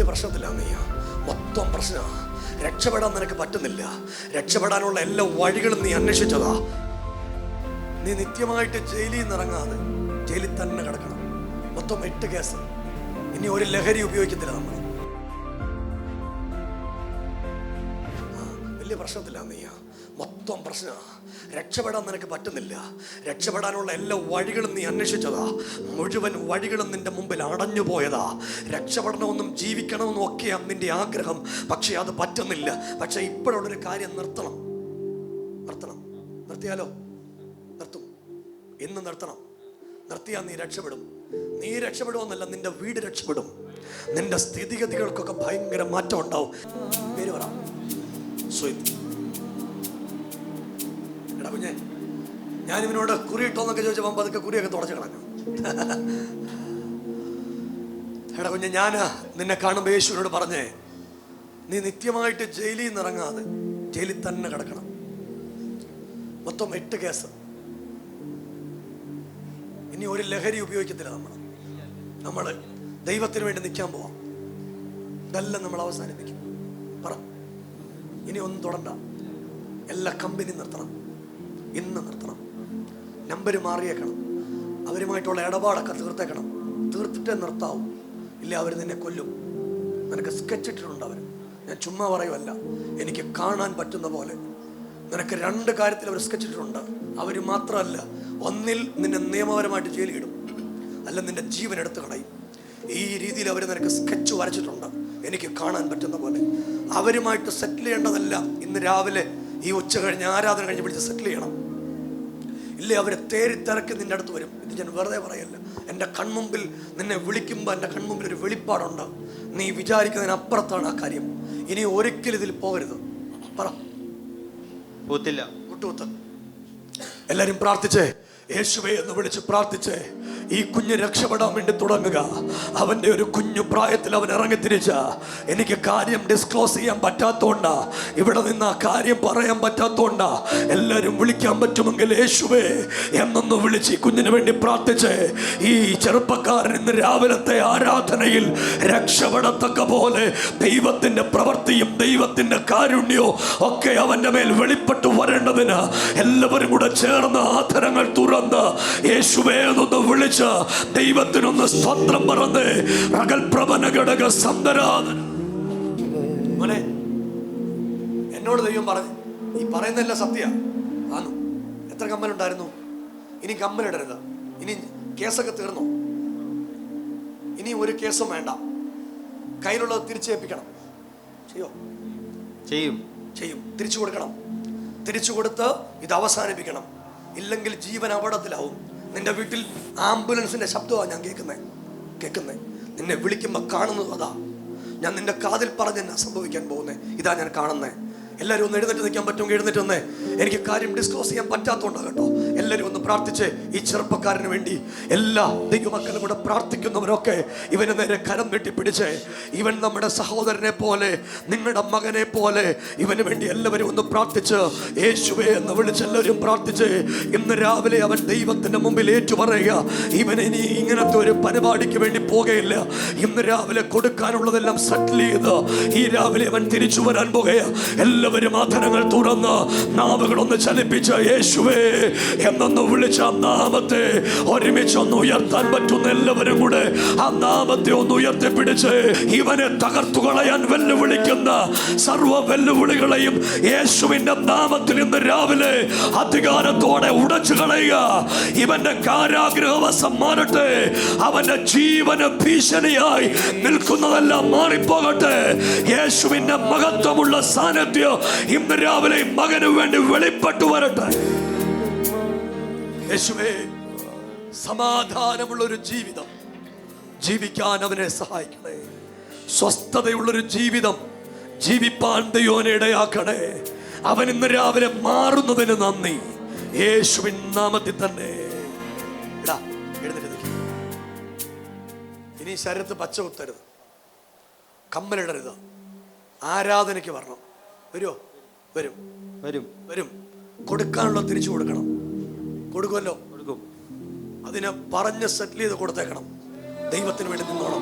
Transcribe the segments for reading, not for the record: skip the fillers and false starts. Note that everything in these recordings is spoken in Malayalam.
വലിയ പ്രശ്നത്തിലാണ് നീ. മൊത്തം പ്രശ്നമാണ്. രക്ഷപ്പെടാൻ നിനക്ക് പറ്റുന്നില്ല. രക്ഷപ്പെടാനുള്ള എല്ലാ വഴികളും നീ അന്വേഷിച്ചതാ. നീ നിത്യമായിട്ട് ജയിലിൽ നിന്ന് ഇറങ്ങാതെ ജയിലിൽ തന്നെ കിടക്കണം. മൊത്തം 8 കേസ്. ഇനി ഒരു ലഹരി ഉപയോഗിക്കത്തില്ല നമ്മൾ. വലിയ പ്രശ്നത്തിലാണ് നീ. മൊത്തം പ്രശ്നമാണ്. രക്ഷപ്പെടാൻ നിനക്ക് പറ്റുന്നില്ല. രക്ഷപ്പെടാനുള്ള എല്ലാ വഴികളും നീ അന്വേഷിച്ചതാ. മുഴുവൻ വഴികളും നിന്റെ മുമ്പിൽ അടഞ്ഞു പോയതാ. രക്ഷപ്പെടണമെന്നും ജീവിക്കണമെന്നും ഒക്കെയാണ് നിന്റെ ആഗ്രഹം. പക്ഷെ അത് പറ്റുന്നില്ല. പക്ഷെ ഇപ്പോഴുള്ളൊരു കാര്യം നിർത്തണം. നിർത്തിയാലോ? നിർത്തും. ഇന്ന് നിർത്തണം. നിർത്തിയാൽ നീ രക്ഷപ്പെടും. നീ രക്ഷപ്പെടുമെന്നല്ല, നിന്റെ വീട് രക്ഷപ്പെടും. നിന്റെ സ്ഥിതിഗതികൾക്കൊക്കെ ഭയങ്കര മാറ്റം ഉണ്ടാവും. പേര് പറ. എടാ കുഞ്ഞെ, ഞാനിവനോട് കുറിയിട്ടോന്നൊക്കെ ചോദിച്ചപ്പോൾ അതൊക്കെ കുറിയൊക്കെ തുടച്ചു കളഞ്ഞു. എടാ കുഞ്ഞെ, ഞാൻ നിന്നെ കാണുമ്പോൾ യേശുവിനോട് പറഞ്ഞേ, നീ നിത്യമായിട്ട് ജയിലിൽ നിന്ന് ഇറങ്ങാതെ ജയിലിൽ തന്നെ കിടക്കണം. മൊത്തം 8 കേസ്. ഇനി ഒരു ലഹരി ഉപയോഗിക്കത്തില്ല. നമ്മൾ ദൈവത്തിന് വേണ്ടി നിൽക്കാൻ പോവാം. ഇതെല്ലാം നമ്മൾ അവസാനിപ്പിക്കും. പറ, ഇനി ഒന്നും തൊടണ്ട. എല്ലാ കമ്പനി നിർത്തണം. ഇന്ന് നിർത്തണം. നമ്പർ മാറിയേക്കണം. അവരുമായിട്ടുള്ള ഇടപാടൊക്കെ തീർത്തേക്കണം. തീർത്തിട്ടേ നിർത്താവും. ഇല്ല, അവർ നിന്നെ കൊല്ലും. നിനക്ക് സ്കെച്ച് ഇട്ടിട്ടുണ്ട് അവർ. ഞാൻ ചുമ്മാ പറയുമല്ല, എനിക്ക് കാണാൻ പറ്റുന്ന പോലെ നിനക്ക് 2 കാര്യത്തിൽ അവർ സ്കെച്ച് ഇട്ടിട്ടുണ്ട്. അവർ മാത്രമല്ല, ഒന്നിൽ നിന്നെ നിയമപരമായിട്ട് ജയിലിൽ ഇടും, അല്ല നിന്റെ ജീവൻ എടുത്ത് കളയും. ഈ രീതിയിൽ അവർ നിനക്ക് സ്കെച്ച് വരച്ചിട്ടുണ്ട്, എനിക്ക് കാണാൻ പറ്റുന്ന പോലെ. അവരുമായിട്ട് സെറ്റിൽ ചെയ്യേണ്ടതല്ല ഇന്ന് രാവിലെ ഈ ഉച്ച കഴിഞ്ഞ് ആരാധന കഴിഞ്ഞ് പിടിച്ച് സെറ്റിൽ ചെയ്യണം. ഇല്ലേ, അവരെ തിരക്കി നിന്റെ അടുത്ത് വരും. ഇത് ഞാൻ വെറുതെ പറയല്ല. എൻ്റെ കൺമുമ്പിൽ നിന്നെ വിളിക്കുമ്പോൾ എൻ്റെ കൺമുമ്പിൽ ഒരു വെളിപ്പാടുണ്ട്. നീ വിചാരിക്കുന്നതിനപ്പുറത്താണ് ആ കാര്യം. ഇനി ഒരിക്കലും ഇതിൽ പോകരുത്. പറ, കൂത്തില്ല. കുട്ടൂത്ത്. എല്ലാരും പ്രാർത്ഥിച്ചേ, യേശുവേ എന്ന് വിളിച്ച് പ്രാർത്ഥിച്ചേ. ഈ കുഞ്ഞ് രക്ഷപ്പെടാൻ വേണ്ടി തുടങ്ങുക. അവൻ്റെ ഒരു കുഞ്ഞു പ്രായത്തിൽ അവൻ ഇറങ്ങിത്തിരിച്ച, എനിക്ക് കാര്യം ഡിസ്ക്ലോസ് ചെയ്യാൻ പറ്റാത്തോണ്ടാ, ഇവിടെ നിന്ന് ആ കാര്യം പറയാൻ പറ്റാത്തോണ്ടാ, എല്ലാവരും വിളിക്കാൻ പറ്റുമെങ്കിൽ യേശുവേ എന്നൊന്ന് വിളിച്ച് ഈ കുഞ്ഞിന് വേണ്ടി പ്രാർത്ഥിച്ചേ. ഈ ചെറുപ്പക്കാരൻ ഇന്ന് രാവിലത്തെ ആരാധനയിൽ രക്ഷപ്പെടത്തക്ക പോലെ ദൈവത്തിൻ്റെ പ്രവൃത്തിയും ദൈവത്തിൻ്റെ കാരുണ്യവും ഒക്കെ അവൻ്റെ മേൽ വെളിപ്പെട്ടു വരേണ്ടതിന് എല്ലാവരും കൂടെ ചേർന്ന് ആധരങ്ങൾ തുറന്ന് യേശുവേ എന്നൊന്ന് വിളിച്ച് ദൈവത്തിനൊന്ന് സ്തോത്രം പറഞ്ഞ് പ്രഗൽഭ്രമന ഘടക സന്തരാധന. മോനെ, എന്നോട് ദൈവം പറഞ്ഞു, ഈ പറയുന്നതെല്ലാം സത്യ ആന്നു. എത്ര കമ്മലുണ്ടായിരുന്നു? ഇനി കമ്മലിടരുത്. ഇനി കേസൊക്കെ തീർന്നു. ഇനി ഒരു കേസും വേണ്ട. കയ്യിലുള്ളത് തിരിച്ചേൽപ്പിക്കണം. ചെയ്യും. തിരിച്ചു കൊടുക്കണം. തിരിച്ചു കൊടുത്ത് ഇത് അവസാനിപ്പിക്കണം. ഇല്ലെങ്കിൽ ജീവൻ അപകടത്തിലാവും. നിന്റെ വീട്ടിൽ ആംബുലൻസിന്റെ ശബ്ദമാണ് ഞാൻ കേൾക്കുന്നേ. നിന്നെ വിളിക്കുമ്പോൾ കാണുന്നത് അതാ. ഞാൻ നിന്റെ കാതിൽ പറഞ്ഞ് എന്നാ സംഭവിക്കാൻ പോകുന്നേ, ഇതാ ഞാൻ കാണുന്നേ. എല്ലാവരും ഒന്ന് എഴുന്നേറ്റ് നിൽക്കാൻ പറ്റുമെങ്കിൽ എഴുന്നേറ്റ് വന്നേ. എനിക്ക് കാര്യം ഡിസ്ക്ലോസ് ചെയ്യാൻ പറ്റാത്തതുകൊണ്ടാണ് കേട്ടോ. എല്ലാവരും ഒന്ന് പ്രാർത്ഥിച്ച് ഈ ചെറുപ്പക്കാരന് വേണ്ടി. എല്ലാ ദൈവമക്കളും കൂടെ പ്രാർത്ഥിക്കുന്നവരൊക്കെ ഇവന് നേരെ കരം വെട്ടിപ്പിടിച്ച്, ഇവൻ നമ്മുടെ സഹോദരനെ പോലെ, നിങ്ങളുടെ മകനെ പോലെ, ഇവന് വേണ്ടി എല്ലാവരും ഒന്ന് പ്രാർത്ഥിച്ച് യേശുവേ എന്ന് വിളിച്ച് എല്ലാവരും പ്രാർത്ഥിച്ച് ഇന്ന് രാവിലെ അവൻ ദൈവത്തിന്റെ മുമ്പിൽ ഏറ്റുപറയുക. ഇവൻ ഇനി ഇങ്ങനത്തെ ഒരു പരിപാടിക്ക് വേണ്ടി പോകുകയില്ല. ഇന്ന് രാവിലെ കൊടുക്കാനുള്ളതെല്ലാം സെറ്റിൽ ചെയ്ത് ഈ രാവിലെ അവൻ തിരിച്ചു വരാൻ പോകുക. എല്ലാവരും ആധരങ്ങൾ തുറന്ന് നാവുകളൊന്ന് ചലിപ്പിച്ച് യേശുവേ എന്നൊന്ന് വിളിച്ച ആ നാമത്തെ ഒരുമിച്ച് ഒന്ന് ഉയർത്താൻ പറ്റുന്ന എല്ലാവരും കൂടെ ആ നാമത്തെ ഒന്ന് ഉയർത്തിപ്പിടിച്ച് ഇവനെ തകർത്തു കളയാൻ വെല്ലുവിളിക്കുന്ന സർവ്വ വെല്ലുവിളികളെയും യേശുവിന്റെ നാമത്തിൽ ഇന്ന് രാവിലെ അധികാരത്തോടെ ഉടച്ചു കളയുക. ഇവന്റെ കാരാഗ്രഹവാസം മാറട്ടെ. അവന്റെ ജീവന് ഭീഷണിയായി നിൽക്കുന്നതെല്ലാം മാറിപ്പോകട്ടെ. യേശുവിന്റെ മഹത്വമുള്ള സാന്നിധ്യം ഇന്ന് രാവിലെ മകന് വേണ്ടി വെളിപ്പെട്ടു വരട്ടെ. യേശുവേ, സമാധാനമുള്ളൊരു ജീവിതം ജീവിക്കാൻ അവനെ സഹായിക്കണേ. സ്വസ്ഥതയുള്ളൊരു ജീവിതം ജീവിപ്പാൻ ദൈവനെ ഇടയാക്കണേ. അവൻ ഇന്ന് രാവിലെ മാറുന്നതിന് നന്ദി. യേശുവിൻ നാമത്തിൽ തന്നെ. ഇനി ശരീരത്ത് പച്ച കുത്തരുത്, കമ്മലിടരുത്. ആരാധനയ്ക്ക് വരണം. വരുമോ? വരും. കൊടുക്കാനുള്ള തിരിച്ചു കൊടുക്കണം. കൊടുക്കുമല്ലോ? കൊടുക്കും. അതിനെ പറഞ്ഞ് സെറ്റിൽ ചെയ്ത് കൊടുത്തേക്കണം. ദൈവത്തിന് വേണ്ടി നിന്നോണം.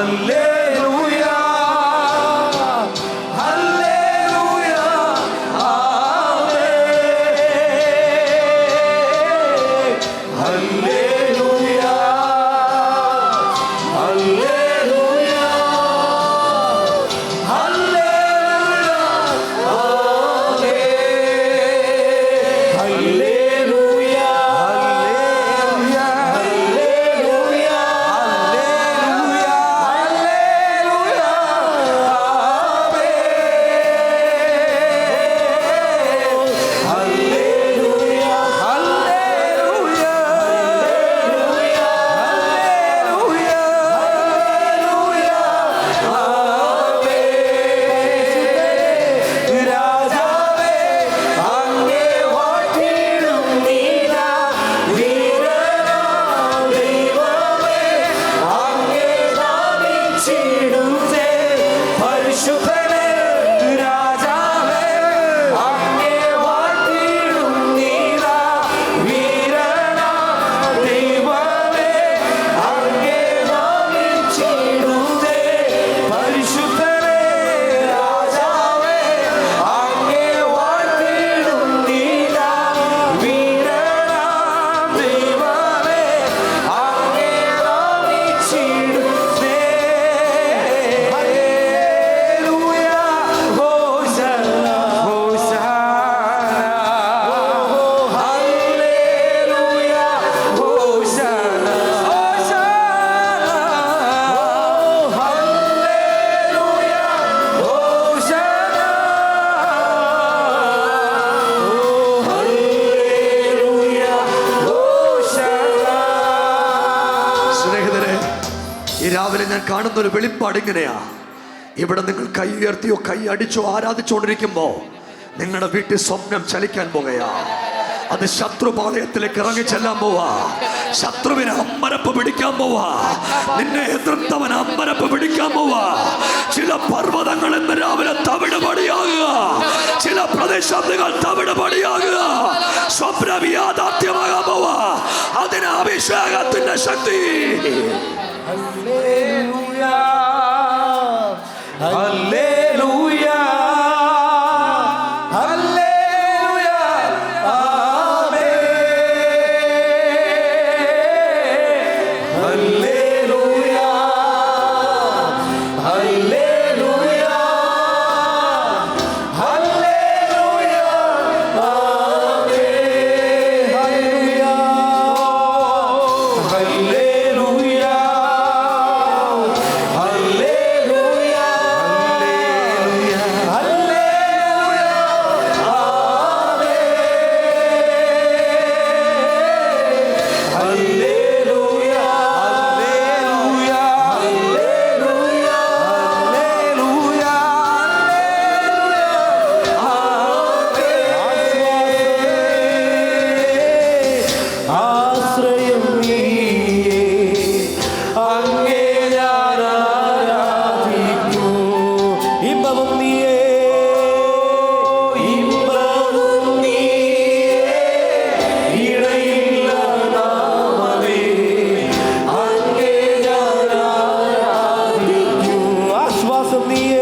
ഹല്ലേലൂയ ഹല്ലേലൂയ ആമേൻ ഹല്ലേലൂയ ഹല്ലേലൂയ ഹല്ലേലൂയ ആമേൻ ഹല്ലേലൂയ ഹല്ലേലൂയ ഈ രാവിലെ ഞാൻ കാണുന്ന ഒരു വെളിപ്പാട് ഇങ്ങനെയാ. ഇവിടെ നിങ്ങൾ കൈ ഉയർത്തിയോ കൈ അടിച്ചോ ആരാധിച്ചുകൊണ്ടിരിക്കുമ്പോ നിങ്ങളുടെ വീട്ടിൽ സ്വപ്നം ചലിക്കാൻ പോകയാ. അത് ശത്രുപാളയത്തിലേക്ക് ഇറങ്ങി ചെല്ലാൻ പോവാ. ശത്രുവിനെ അമ്പരപ്പ് പിടിക്കാൻ പോവാ. നിന്നെ എതിർത്തവൻ അമ്പരപ്പ് പിടിക്കാൻ പോവാ. ചില പർവ്വതങ്ങൾ ഇന്ന് രാവിലെ തവിടുപടിയാകുക. ചില പ്രദേശങ്ങൾ തവിടുപടിയാകുക. സ്വപ്നം യാഥാർത്ഥ്യമാകാൻ പോവാ. അതിന് അഭിഷേകത്തിന്റെ ശക്തി. ഹല്ലേലൂയ ഹല്ലേലൂയ ഹല്ലേലൂയ ആമേൻ ഹല്ലേലൂയ ഹല്ലേലൂയ ഹല്ലേലൂയ ആമേൻ ഹല്ലേലൂയ ഹല്ലേലൂയ ആശ്രയം നീയേ അങ്ങേ ഞാൻ ആരാധിക്കൂ. ഇമ്പവും നീയേ ഇമ്പവും നീയേ ഇടയില്ല നാമമേ അങ്ങേ ഞാൻ ആരാധിക്കൂ. ആശ്വാസം നീയേ